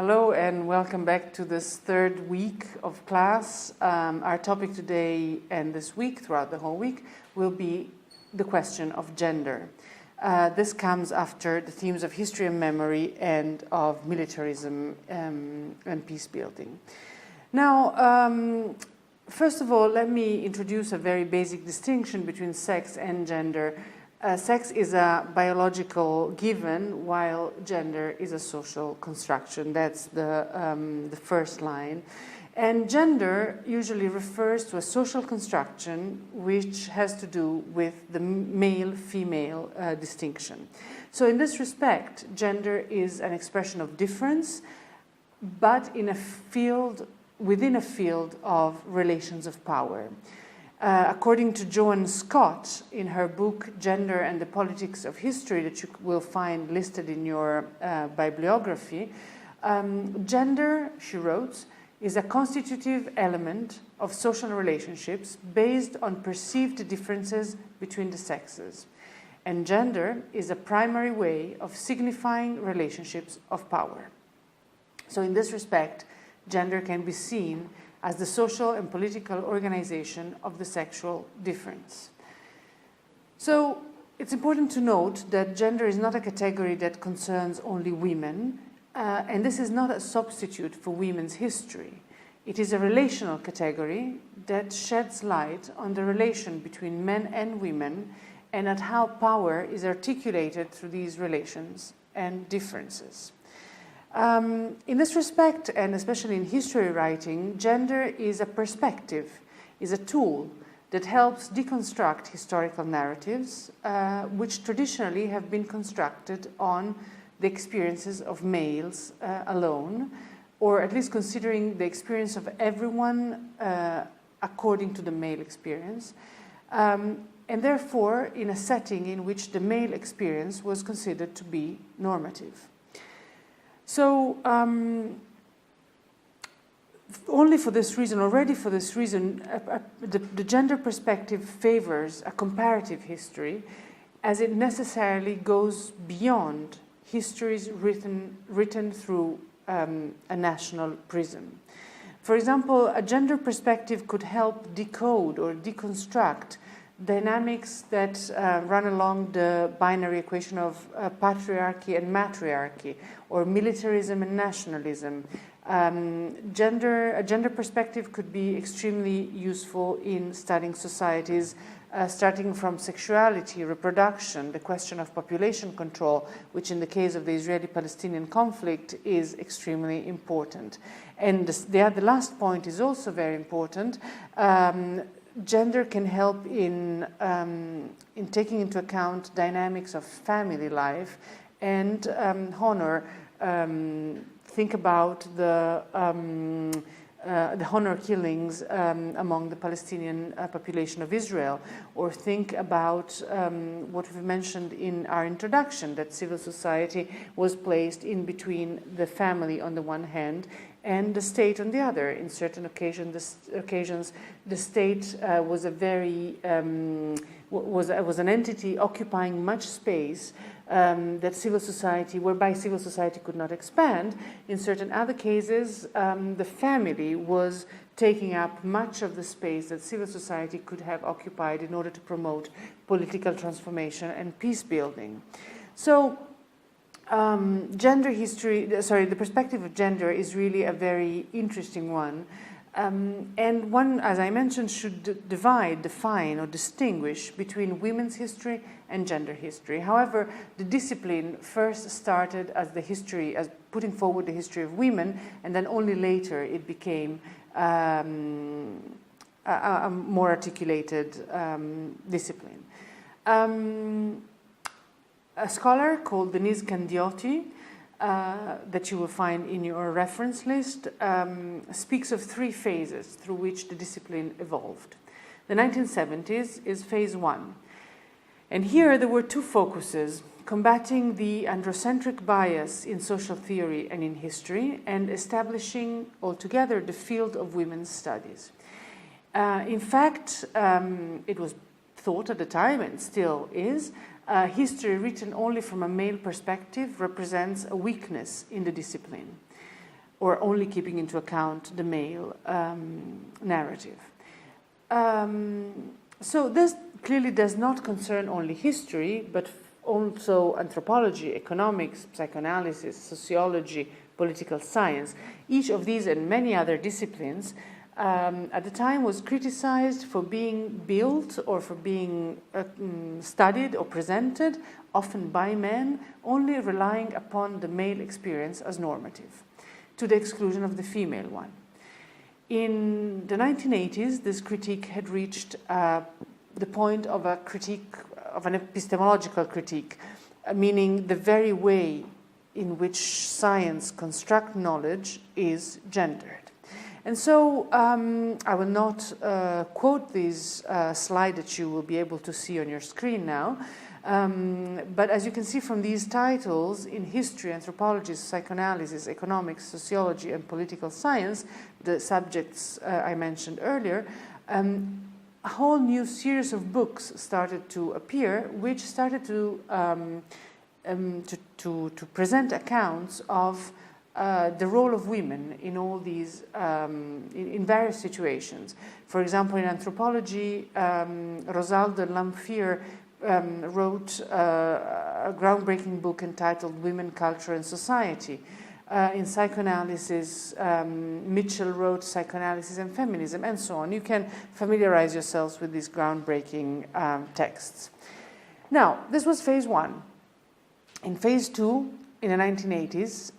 Hello and welcome back to this third week of class. Our topic today and this week, throughout the whole week, will be the question of gender. This comes after the themes of history and memory and of militarism and peace building. Now, first of all, let me introduce a very basic distinction between sex and gender. Sex is a biological given, while gender is a social construction. That's the first line. And gender usually refers to a social construction which has to do with the male-female distinction. So in this respect, gender is an expression of difference, but within a field of relations of power. According to Joan Scott, in her book Gender and the Politics of History, that you will find listed in your bibliography, gender, she wrote, is a constitutive element of social relationships based on perceived differences between the sexes. And gender is a primary way of signifying relationships of power. So in this respect, gender can be seen as the social and political organization of the sexual difference. So it's important to note that gender is not a category that concerns only women, and this is not a substitute for women's history. It is a relational category that sheds light on the relation between men and women and at how power is articulated through these relations and differences. In this respect, and especially in history writing, gender is a perspective, is a tool that helps deconstruct historical narratives, which traditionally have been constructed on the experiences of males alone, or at least considering the experience of everyone according to the male experience, and therefore in a setting in which the male experience was considered to be normative. So, already for this reason, the gender perspective favors a comparative history, as it necessarily goes beyond histories written through a national prism. For example, a gender perspective could help decode or deconstruct dynamics that run along the binary equation of patriarchy and matriarchy, or militarism and nationalism. A gender perspective could be extremely useful in studying societies, starting from sexuality, reproduction, the question of population control, which in the case of the Israeli-Palestinian conflict is extremely important. And the last point is also very important. Gender can help in taking into account dynamics of family life and honor. Think about the honor killings among the Palestinian population of Israel, or think about what we've mentioned in our introduction, that civil society was placed in between the family on the one hand and the state on the other. In certain occasions, the state was an entity occupying much space that whereby civil society could not expand. In certain other cases, the family was taking up much of the space that civil society could have occupied in order to promote political transformation and peace building. So, the perspective of gender is really a very interesting one. And one, as I mentioned, should define, or distinguish between women's history and gender history. However, the discipline first started as putting forward the history of women, and then only later it became a more articulated discipline. A scholar called Denise Candiotti, that you will find in your reference list, speaks of three phases through which the discipline evolved. The 1970s is phase one. And here there were two focuses: combating the androcentric bias in social theory and in history, and establishing altogether the field of women's studies. In fact, it was thought at the time, and still is, history written only from a male perspective represents a weakness in the discipline. or only keeping into account the male narrative. So this clearly does not concern only history, but also anthropology, economics, psychoanalysis, sociology, political science. Each of these and many other disciplines at the time was criticized for being built or for being studied or presented, often by men, only relying upon the male experience as normative, to the exclusion of the female one. In the 1980s, this critique had reached the point of a critique, of an epistemological critique, meaning the very way in which science constructs knowledge is gendered. And so I will not quote this slide that you will be able to see on your screen now, but as you can see from these titles, in history, anthropology, psychoanalysis, economics, sociology, and political science, the subjects I mentioned earlier, a whole new series of books started to appear, which started to present accounts of the role of women in all these, in various situations. For example, in anthropology, Rosaldo Lamphir wrote a groundbreaking book entitled Women, Culture and Society. In psychoanalysis, Mitchell wrote Psychoanalysis and Feminism, and so on. You can familiarize yourselves with these groundbreaking texts. Now, this was phase one. In phase two, in the 1980s,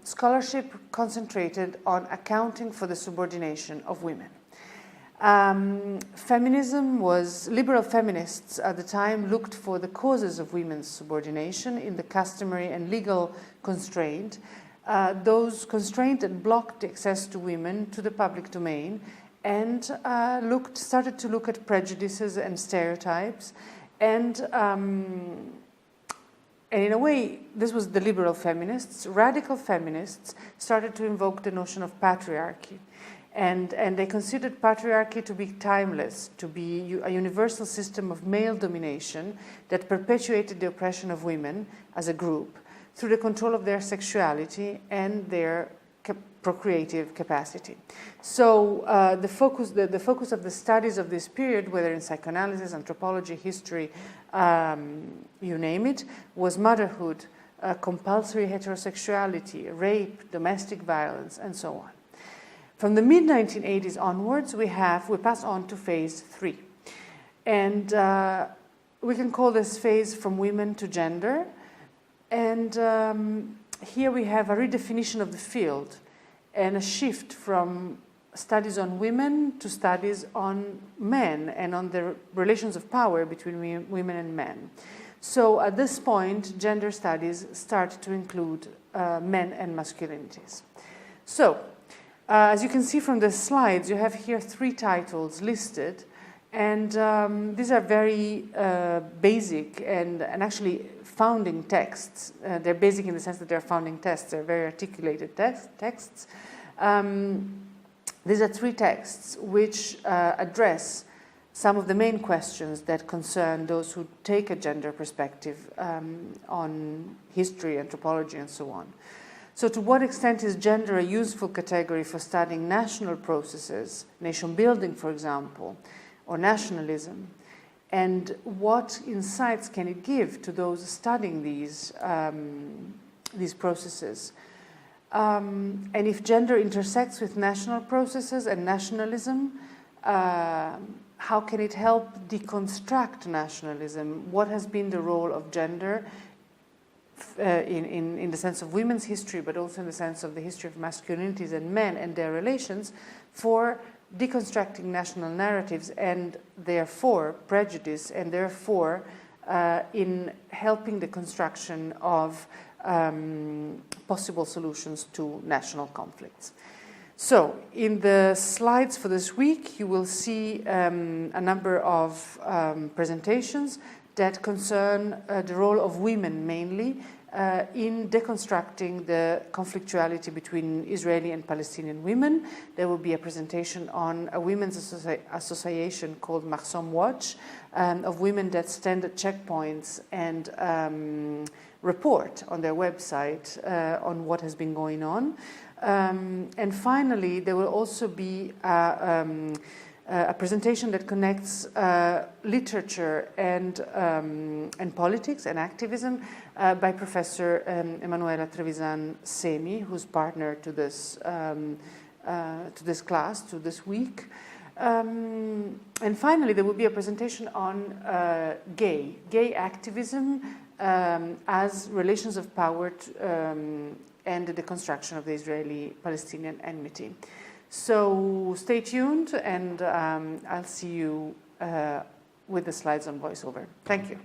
scholarship concentrated on accounting for the subordination of women. Feminism was, liberal feminists at the time looked for the causes of women's subordination in the customary and legal constraint, those constraints that blocked access to women to the public domain, and started to look at prejudices and stereotypes, and in a way, this was the liberal feminists. Radical feminists started to invoke the notion of patriarchy. And they considered patriarchy to be timeless, to be a universal system of male domination that perpetuated the oppression of women as a group through the control of their sexuality and their procreative capacity. So the focus of the studies of this period, whether in psychoanalysis, anthropology, history, you name it, was motherhood, compulsory heterosexuality, rape, domestic violence, and so on. From the mid-1980s onwards, we pass on to phase three. And we can call this phase from women to gender. And here we have a redefinition of the field and a shift from studies on women to studies on men and on the relations of power between women and men. So at this point, gender studies start to include men and masculinities. So, as you can see from the slides, you have here three titles listed, and these are very basic and actually founding texts. They're basic in the sense that they're founding texts. They're very articulated texts. These are three texts which address some of the main questions that concern those who take a gender perspective on history, anthropology, and so on. So to what extent is gender a useful category for studying national processes, nation building, for example, or nationalism? And what insights can it give to those studying these processes? And if gender intersects with national processes and nationalism, how can it help deconstruct nationalism? What has been the role of gender in the sense of women's history, but also in the sense of the history of masculinities and men and their relations, for deconstructing national narratives and therefore prejudice, and therefore in helping the construction of possible solutions to national conflicts. So in the slides for this week, you will see a number of presentations that concern the role of women mainly in deconstructing the conflictuality between Israeli and Palestinian women. There will be a presentation on a women's association called Mahsom Watch of women that stand at checkpoints and report on their website on what has been going on. And finally, there will also be a presentation that connects literature and politics and activism by Professor Emanuela Trevisan-Semi, who's partner to this class, to this week. And finally, there will be a presentation on gay activism as relations of power and the construction of the Israeli-Palestinian enmity. So stay tuned, and I'll see you with the slides on voiceover. Thank you.